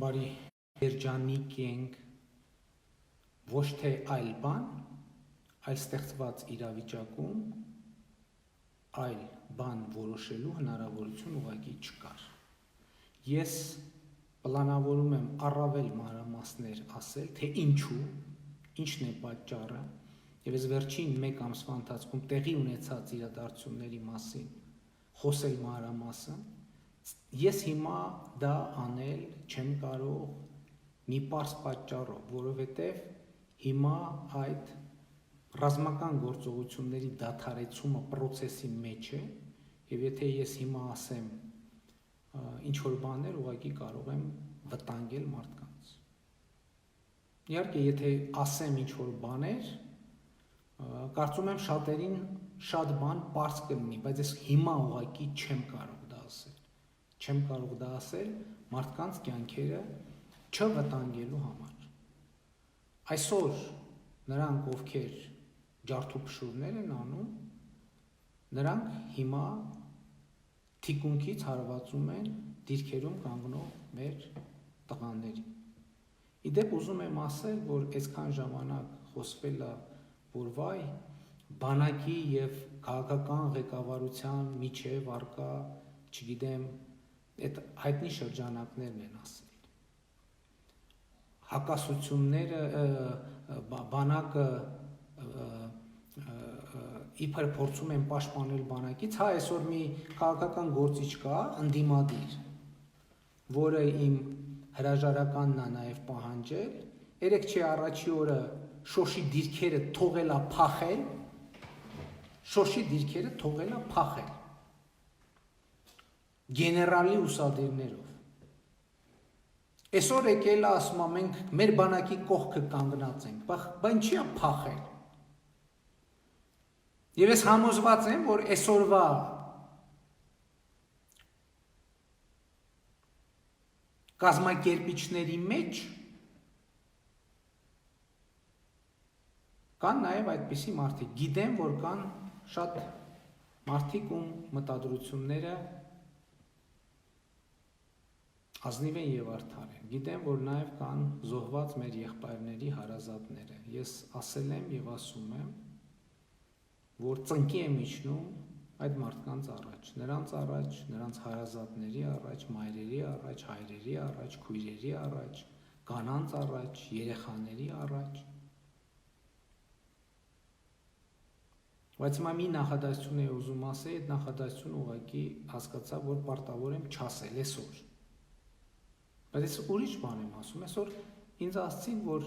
Բարի երջանիկ ենք ոչ թե այլ բան, այլ ստեղծված իրավիճակում այլ բան որոշելու հնարավորություն ուղղակի չկար։ Ես պլանավորում եմ առավել մանրամասներ ասել, թե ինչն է պատճառը, եւ ես վերջին 1 ամսվա ընթացքում տեղի ունեցած իրադարձությունների մասին խոսել մանրամասն, ես հիմա դա անել չեմ կարող մի պարզ պատճառով, որովհետև հիմա այդ ռազմական գործողությունների դադարեցումը process-ի մեջ է, եւ եթե ես հիմա ասեմ ինչ որ բաներ, ուղղակի կարող եմ վտանգել մարդկանց։ Իհարկե, եթե ասեմ ինչ որ բաներ, կարծում եմ շատերին շատ բան պարզ կլինի, բայց ես հիմա ուղղակի չեմ կարող դա ասել։ Չեմ կարող դա ասել մարդկանց կյանքերը չվտանգելու համար։ Այսօր նրանք, ովքեր ջարդուփշուրներ են անում, նրանք հիմա թիկունքից հարվածում են դիրքերում կանգնող մեր տղաներին։ Իդեպ ուզում եմ ասել, որ այսքան ժամանակ խոսվել է, որ վայ, բանակի եւ քաղաքական ղեկավարության միջև արկա, չգիտեմ, այդ հայտնի շրջանակներն են ասել։ Հակասությունները բանակը իբր փորձում են պաշտպանել բանակից, հա այսօր մի քաղաքական գործիչ կա, ընդդիմադիր, որը իմ հրաժարականն է նաև պահանջել, երեք չի առաջի օրը Շոշի դիրքերը թողել է փախել, գեներալի ուսադիրներով։ Այսօր եկել է ասում մենք մեր բանակի կողքը կանգնած ենք, բա ինչի է փախել։ Եվ ես համոզված եմ, որ այսօրվա կազմակերպիչների մեջ կան նաև այդպիսի մարդիկ։ Գիտեմ, որ կան շատ մարդիկ, ում մտադրությունները ազնիվ են եւ արդար են։ Գիտեմ, որ նաև կան զոհված մեր եղբայրների հարազատները։ Ես ասել եմ եւ ասում եմ, որ ծնկի եմ իջնում այդ մարդկանց առաջ, նրանց հարազատների առաջ, մայրերի առաջ, հայրերի առաջ, քույրերի առաջ, կանանց առաջ, երեխաների առաջ։ Բայց հիմա մի նախադասություն է ուզում ասել, այդ նախադասությունը ուղղակի հասկացա, որ պարտավոր եմ չասել այսօր։ Բայց ես ուրիշ բան եմ ասում, այսօր ինձ ասցին, որ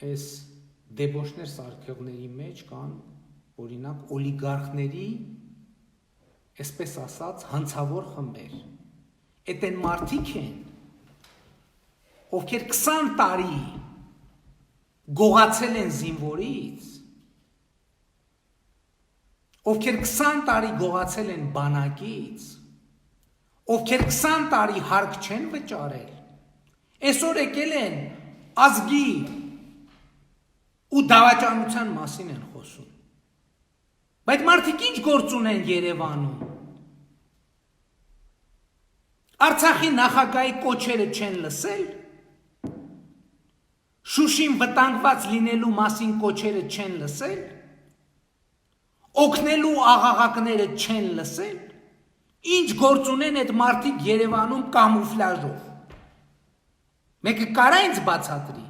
այս դեբոշներ սարքողների մեջ կան, օրինակ, օլիգարխների, այսպես ասած, հանցավոր խմբեր։ Այդ են մարդիկ են, ովքեր 20 տարի գողացել են զինվորից, ովքեր 20 տարի գողացել են բանակից, ովքեր 20 տարի հարկ չեն վճարել, այսօր եկել են ազգի ու դավաճանության մասին են խոսում։ Բայց մարդիկ ինչ գործ ունեն Երևանում։ Արցախի նախագահի կոչերը չեն լսել, Շուշին վտանգված լինելու մասին կոչերը չեն լսել, օգնելու աղաղակները չեն լսել, ինչ գործ ունեն այդ մարդիկ Երևանում կամուֆլաժով։ Մեկը կարա ինձ բացատրի։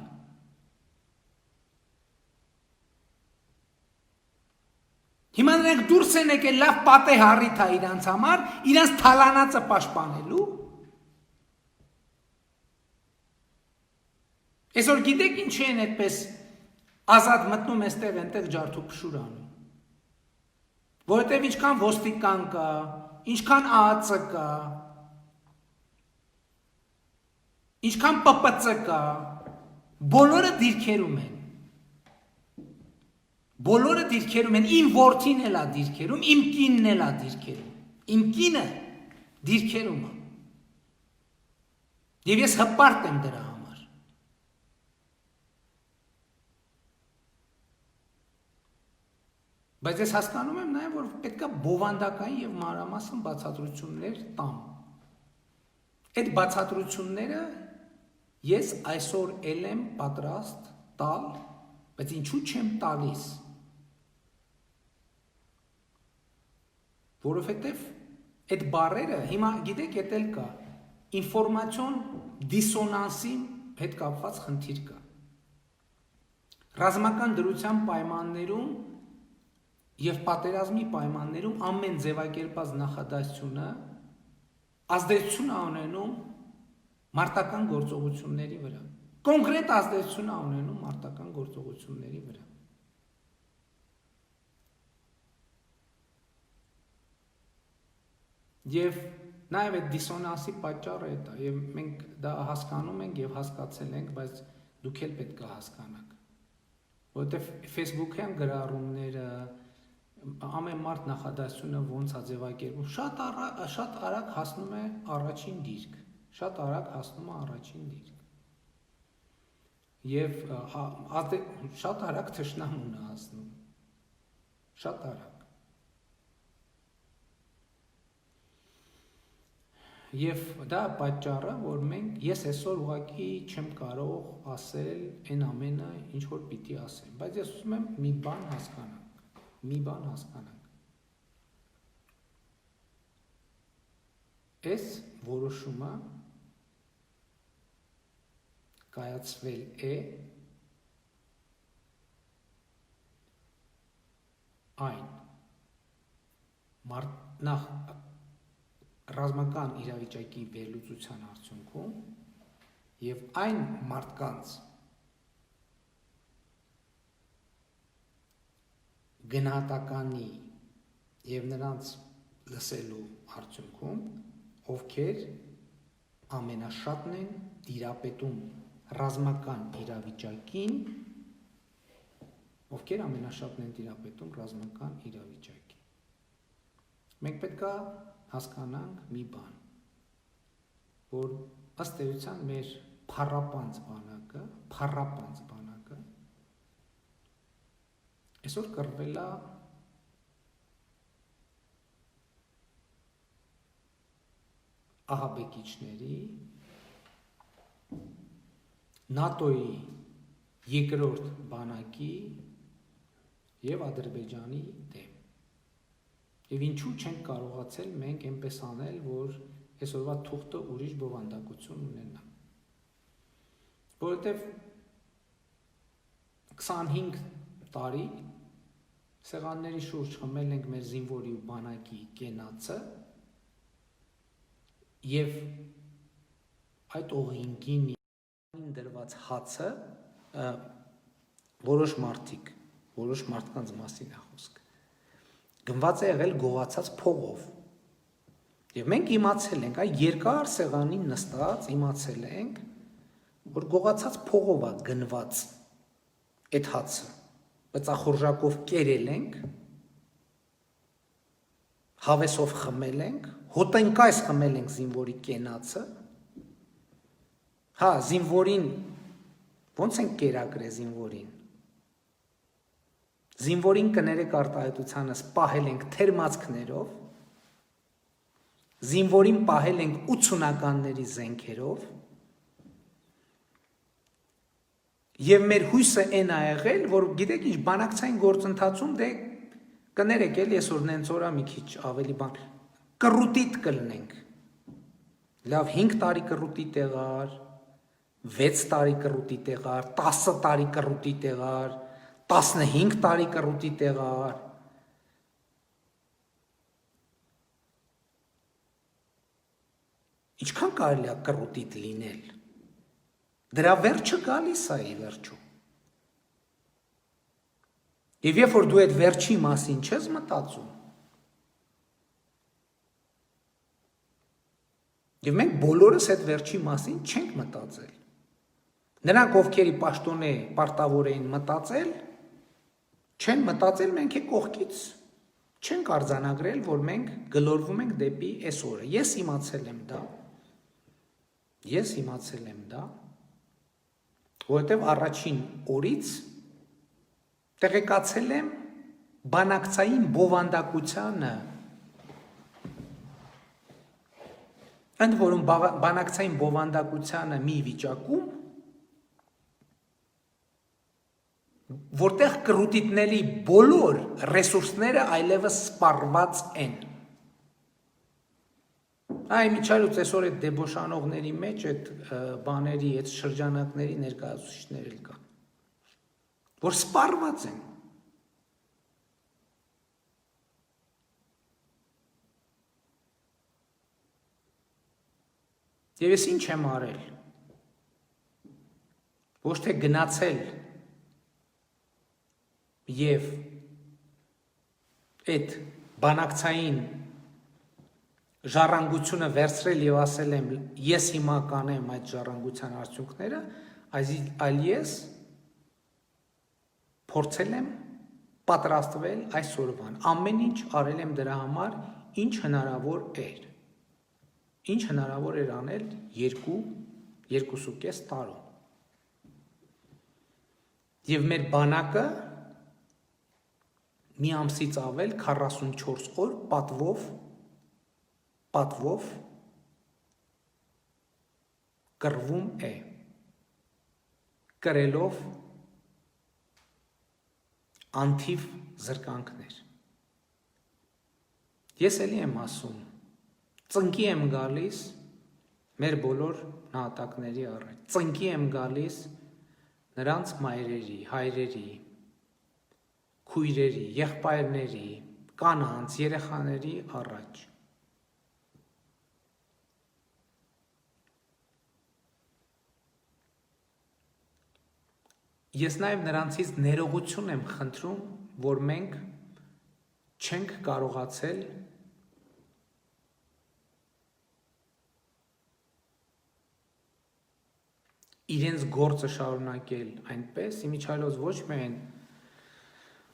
Հիմա նրանք դուրս են եկել լավ պատեհ առիթ է իրանց համար, իրանց թալանածը պաշտպանելու։ Այսօր գիտեք ինչի են այդպես ազատ մտնում այստեղ այնտեղ ջարդուփշուր անում։ Որովհետև ինչքան ոստիկան կա, ինչքան ԱԱՑ կա, ինչքան ՊՊՑ կա, բոլորը դիրքերում են։ Բոլորը դիրքերում են, իմ որդին էլ է դիրքերում, իմ կինն էլ է դիրքերում, իմ կինը դիրքերում է։ Եվ ես հպարտ եմ դրա համար։ Բայց ես հասկանում եմ նաև, որ պետք է բովանդակային եւ մանրամասն բացատրություններ տամ։ Այդ բացատրությունները ես այսօր էլ եմ պատրաստ տալ, բայց ինչու չեմ տալիս, որովհետև այդ բառերը, հիմա գիտեք էդ էլ կա, ինֆորմացիոն դիսոնանսի հետ կապված խնդիր կա, ռազմական դրության պայմաններում և պատերազմի պայմաններում ամեն ձևակերպած նախադասությունը ազդեցություն ունենում մարտական գործողությունների վրա, կոնկրետ ազդեցություն ունենում մարտական գործողությունների վրա։ Եվ նաև այդ դիսոնանսի պատճառը է դա, և մենք դա հասկանում ենք և հասկացել ենք, բայց դուք էլ պետք է հասկանաք, որովհետև Facebook-յան գրառումները, ամեն մարդ նախադասությունը ոնց է ձևակերպում, շատ արագ հասնում է առաջին դիրք, և շատ արագ թշնամուն է հասնում, շատ արագ։ Եվ դա պատճառը, որ ես այսօր ուղղակի չեմ կարող ասել այն ամենը, ինչ որ պիտի ասեմ, բայց ես ուզում եմ մի բան հասկանանք, Այս որոշումը կայացվել է այն ռազմական իրավիճակի վերլուծության արդյունքում և այն մարդկանց գնահատականի և նրանց լսելու արդյունքում, ովքեր ամենաշատն են տիրապետում ռազմական իրավիճակին, Մենք պետք է հասկանանք մի բան, որ ըստ էության մեր փառապանծ բանակը այսօր կռվել է ահաբեկիչների, ՆԱՏՕ-ի երկրորդ բանակի և Ադրբեջանի դեմ։ Եվ ինչու չենք կարողացել մենք այնպես անել, որ այսօրվա թուղթը ուրիշ բովանդակություն ունենա։ Որովհետև 25 տարի սեղանների շուրջ խմել ենք մեր զինվորի ու բանակի կենացը և այդ օղինքին դրված հացը որոշ մարդկանց մասին է խոսքը, գնված է եղել գողացած փողով։ Եվ մենք իմացել ենք, երկար սեղանին նստած իմացել ենք, որ գողացած փողով է գնված այդ հացը, բծախորժակով կերել ենք, հավեսով խմել ենք, հոտնկայս խմել ենք զինվորի կենացը, զինվորին, ոնց ենք կերակրել զինվորին, զինվորին կներեք արտահայտությանս պահել ենք թերմացքներով, զինվորին պահել ենք 80-ականների զենքերով, և մեր հույսը այն է եղել, որ գիտեք ինչ, բանակցային գործընթացում կներեք էլ, այսօր նենց օրա մի քիչ ավելի բան, կռուտիտ կլնենք, լավ 5 տարի կռուտի տեղար, 6 տարի կռուտի տեղար, 10 տարի կռուտի տեղար, 15 տարի կռուտի տեղար, ինչքան կարելի է կռուտիտ լինել, դրա վերջը գալիս է ի վերջո։ Եվ երբ որ դու այդ վերջի մասին չես մտածում, և մենք բոլորս այդ վերջի մասին չենք մտածել, նրանք ովքերի պաշտոնե պարտավոր էին մտածել, չեն մտածել, մենք է կողքից չենք արձանագրել, որ մենք գլորվում ենք դեպի այս օրը։ Ես իմացել եմ դա, որովհետև առաջին օրից տեղեկացել եմ բանակցային բովանդակությանը ընդ որում բանակցային բովանդակությանը մի վիճակում, որտեղ կրուտիտնելի բոլոր ռեսուրսները այլևս սպառված են։ Այ միջալուց այսօր այդ դեբոշանողների մեջ այդ բաների, այդ շրջանակների ներկայացուցիչներ էլ կան, որ սպառված են։ Եվ ես ինչ եմ արել, ոչ թե գնացել և այդ բանակցային ժառանգությունը վերցրել և ասել եմ, ես հիմա կանեմ այդ ժառանգության արդյունքները, այլ ես փորձել եմ պատրաստվել այսօրվան, ամեն ինչ արել եմ դրա համար, ինչ հնարավոր էր։ Ինչ հնարավոր էր անել 2.5 տարում։ Եվ մեր բանակը մի ամսից ավել 44 օր պատվով կռվում է, կրելով անթիվ զրկանքներ։ Ես էլի եմ ասում, ծնկի եմ գալիս մեր բոլոր նահատակների առաջ, ծնկի եմ գալիս նրանց մայրերի, հայրերի, քույրերի, եղբայրների, կանանց, երեխաների առաջ։ Ես նաև նրանցից ներողություն եմ խնդրում, որ մենք չենք կարողացել իրենց գործը շարունակել այնպես, իմիջիայլոց ոչ միայն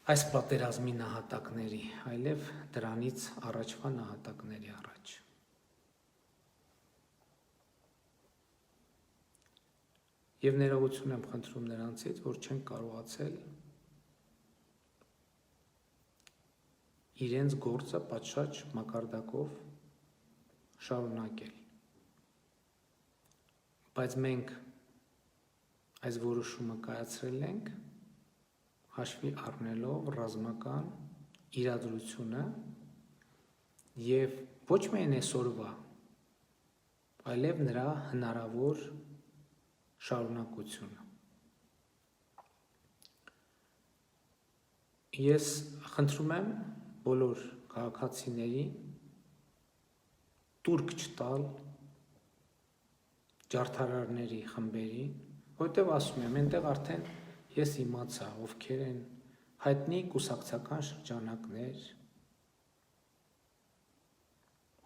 այս պատերազմի նահատակների, այլև դրանից առաջվա նահատակների առաջ։ Եվ ներողություն եմ խնդրում նրանցից, որ չեն կարողացել իրենց գործը պատշաճ մակարդակով շարունակել։ Բայց մենք այս որոշումը կայացրել ենք հաշվի առնելով ռազմական իրադրությունը և ոչ միայն այսօրվա, այլև նրա հնարավոր շարունակությունը։ Ես խնդրում եմ բոլոր քաղաքացիներին տուրք չտալ ջարդարարների խմբերին, որտեղ ասում եմ, այնտեղ արդեն ես իմացա, ովքեր են հայտնի կուսակցական շրջանակներ,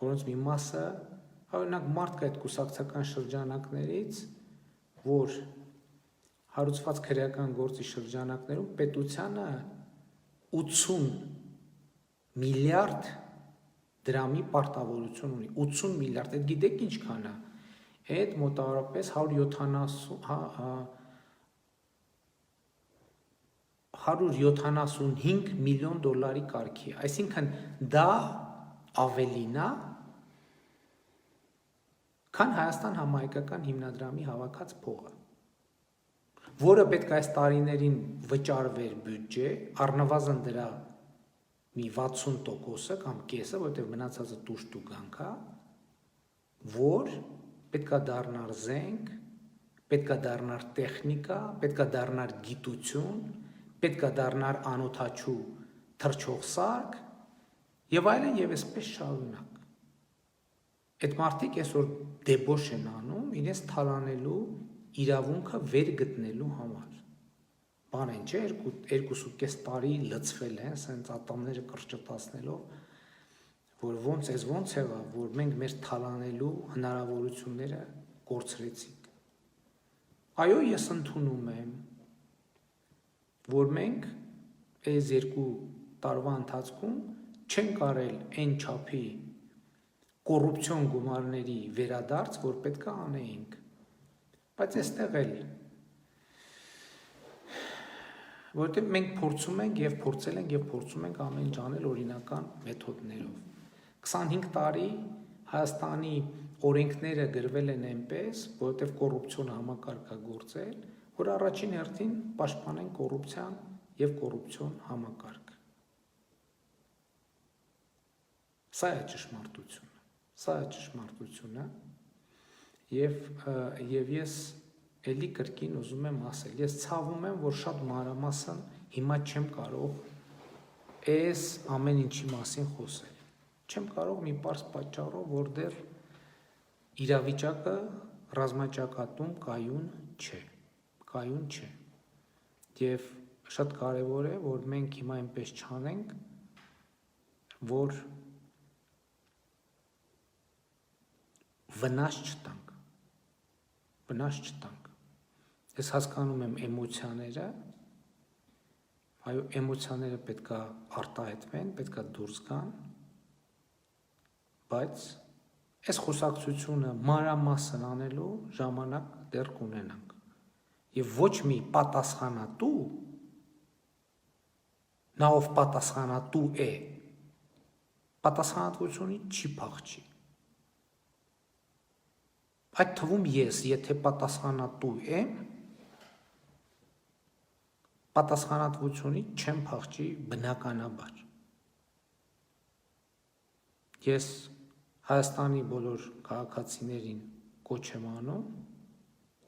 որոնց մի մասը, օրինակ մարդ կա այդ կուսակցական շրջանակներից, որ հարուցված քրեական գործի շրջանակներում պետությանը 80 միլիարդ դրամի պարտավորություն ունի, 80 միլիարդ, այդ գիտեք ինչքան է, այդ մոտավորապես 175 միլիոն դոլարի կարգի է, այսինքն դա ավելին է, քան Հայաստան համահայկական հիմնադրամի հավաքած փողը, որը պետք է այս տարիներին վճարվեր բյուջե, առնվազն դրա մի 60%-ը կամ կեսը, որտեղ մնացածը տուժ-տուգանք է, որ պետք է դառնար զենք, պետք է դառնար տեխնիկա, պետք է դառնար գիտություն, պետք է դառնար անօդաչու թռչող սարք եւ այլն եւ այսպես շարունակ։ Այդ մարդիկ այսօր դեբոշ են անում իրենց թալանելու իրավունքը վեր գտնելու համար։ Բան են, չէ, 2.5 տարի լցվել են, ասենց ատամները կրճտացնելով, որ ոնց եղավ, որ մենք մեր թալանելու հնարավորությունները կորցրեցինք։ Այո, ես ընդունում եմ, որ մենք այս 2 տարվա ընթացքում չենք արել այն չափի կոռուպցիոն գումարների վերադարձ, որ պետք է անեինք։ Բայց այստեղ էլ, որտեղ մենք փորձում ենք եւ փորձել ենք եւ փորձում ենք ամեն ինչ անել օրինական մեթոդներով։ 25 տարի Հայաստանի օրենքները գրվել են այնպես, որովհետև կոռուպցիոն համակարգագործել, որ առաջին հերթին պաշտպանեն կոռուպցիան եւ կոռուպցիոն համակարգ։ Սա է ճշմարտությունը, եւ ես էլի կրկին ուզում եմ ասել, ես ցավում եմ, որ շատ մանրամասն հիմա չեմ կարող այս ամեն ինչի մասին խոսել։ Չեմ կարող մի պարզ պատճառով, որ դեռ իրավիճակը ռազմաճակատում կայուն չէ։ Եվ շատ կարևոր է, որ մենք հիմա այնպես չանենք, որ վնաս չտանք։ Ես հասկանում եմ էմոցիաները, այո, էմոցիաները պետք է արտահայտվեն, պետք է դուրս գան, բայց այս խոսակցությունը մանրամասն անելու ժամանակ դեռ կունենանք։ Եվ ոչ մի պատասխանատու, նա ով պատասխանատու է, պատասխանատվությունից չի փախչի։ Այդ թվում ես, եթե պատասխանատու եմ, պատասխանատվությունից չեմ փախչի բնականաբար։ Ես Հայաստանի բոլոր քաղաքացիներին կոչ եմ անում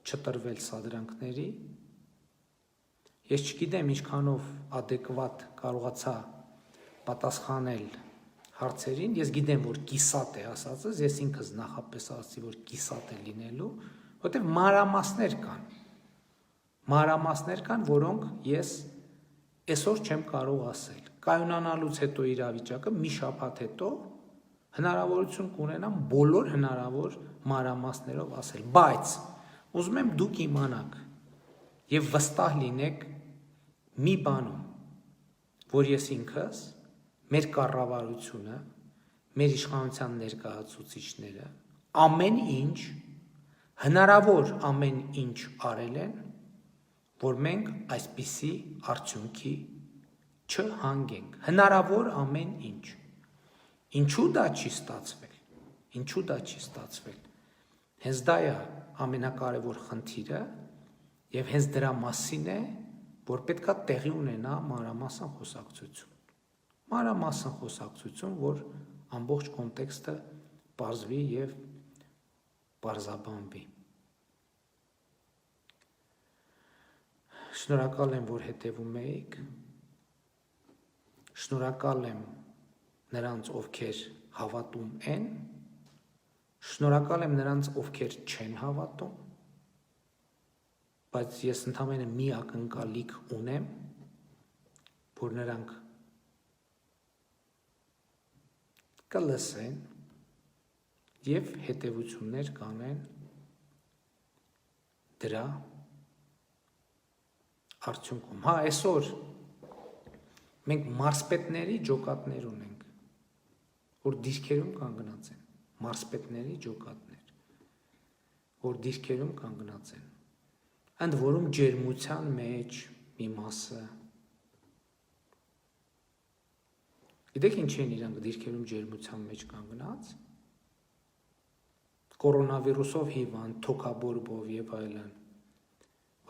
չտրվել սադրանքների։ Ես չգիտեմ ինչքանով adekvat կարողացա պատասխանել հարցերին, ես գիտեմ, որ կիսատ է ասածս, ես ինքս նախապես ասացի, որ կիսատ է լինելու, որտեղ մանրամասներ կան, որոնք ես այսօր չեմ կարող ասել։ Կայունանալուց հետո իրավիճակը մի շաբաթ հետո հնարավորություն կունենամ բոլոր հնարավոր մանրամասներով ասել, բայց ուզում եմ դուք իմանաք եւ վստահ լինեք մի բանում, որ ես ինքս, մեր կառավարությունը, մեր իշխանության ներկայացուցիչները ամեն ինչ, հնարավոր ամեն ինչ արել են, որ մենք այսպիսի արդյունքի չհանգենք, հնարավոր ամեն ինչ։ Ինչու դա չի ստացվել։ Հենց դա է ամենակարևոր խնդիրը եւ հենց դրա մասին է, որ պետքա տեղի ունենա մանրամասն խոսակցություն, որ ամբողջ կոնտեքստը պարզվի եւ պարզաբանվի։ Շնորհակալ եմ, որ հետևում եք։ Շնորհակալ եմ նրանց, ովքեր հավատում են, շնորհակալ եմ նրանց, ովքեր չեն հավատում, բայց ես ընդամենը մի ակնկալիք ունեմ, որ նրանք կլսեն եւ հետեւություններ կանեն դրա արդյունքում։ Հա, այսօր մենք մարզպետների ջոկատներ ունենք, որ դիրքերում կանգնած են, մարզպետների ջոկատներ, որ դիրքերում կանգնած են, ընդ որում ջերմության մեջ մի մասը։ Գիտեք ինչ են իրանք դիրքերում ջերմության մեջ կանգնած, կորոնավիրուսով հիվանդ, թոքաբորբով եւ այլն,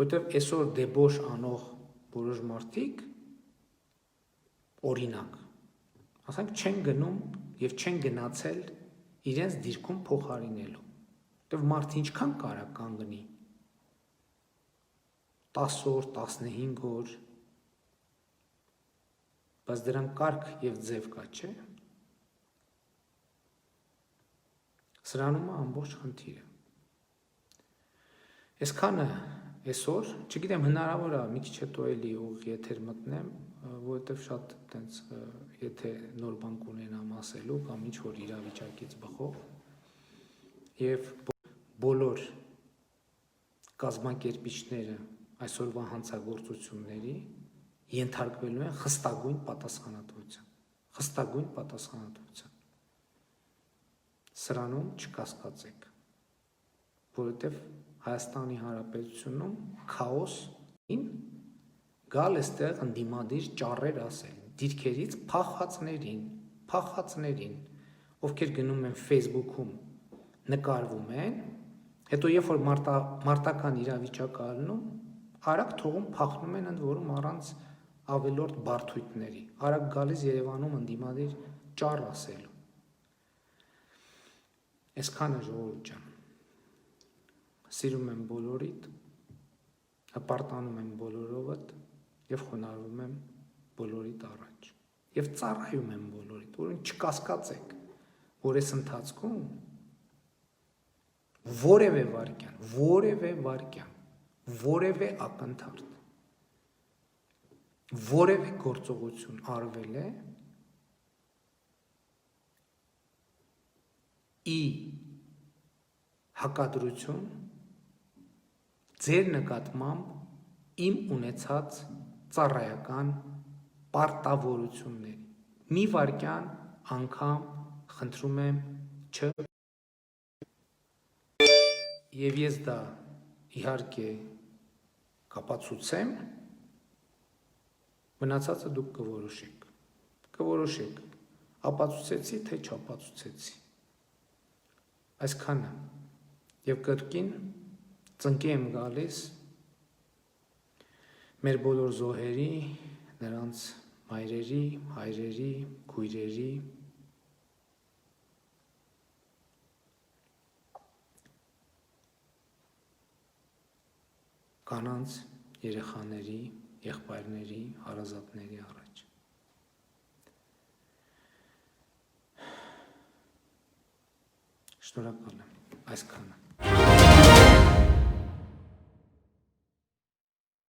որտեղ այսօր դեբոշ անող որոշ մարդիկ օրինակ, ասենք չեն գնում եւ չեն գնացել իրենց դիրքում փոխարինելու, որտեղ մարդը ինչքան կարա կանգնի 10 օր, 15 օր, բայց դրան կարգ եւ ձև կա, չէ՞։ Սրանում է ամբողջ խնդիրը։ Այսքանը այսօր, չգիտեմ, հնարավոր է մի քիչ հետո էլի ուղիղ եթեր մտնեմ, որովհետև շատ տենց եթե նոր բան կունենամ ասելու կամ ինչ որ իրավիճակից բխող եւ բոլոր կազմակերպիչները այսօրվա հանցագործությունների ենթարկվելու են խստագույն պատասխանատվության։ Սրանում չկասկածեք, որովհետև Հայաստանի Հանրապետությունում քաոսին գալ էստեղ ընդդիմադիր ճառեր ասել, դիրքերից փախածներին, ովքեր գնում են Facebook-ում նկարվում են, հետո երբ որ մարտական իրավիճակը ալնում, արագ թողում փախնում են ընդ որում առանց ավելորդ բարդույթների, արագ գալիս Երևանում ընդդիմադիր ճառ ասելու։ Այսքանը ժողովուրդ ջան, սիրում եմ բոլորիդ, հպարտանում եմ բոլորովդ և խոնարհվում եմ բոլորիդ առաջ և ծառայում եմ բոլորիդ, որ չկասկածեք, որ այս ընթացքում որևէ վարքյան, որևէ ակնթարթ, որևէ գործողություն արվել է ի հակադրություն ձեր նկատմամբ իմ ունեցած ծառայական պարտավորությունների։ Մի վայրկյան անգամ խնդրում եմ և ես դա իհարկե կապացուցեմ, մնացածը դուք կորոշեք, ապացուցեցի, թե չապացուցեցի։ Այսքանը և կրկին ծնկի եմ գալիս մեր բոլոր զոհերի, նրանց մայրերի, հայրերի, քույրերի, կանանց, երեխաների, եղբայրների, հարազատների առաջ։ Շնորհակալ եմ, այսքանը։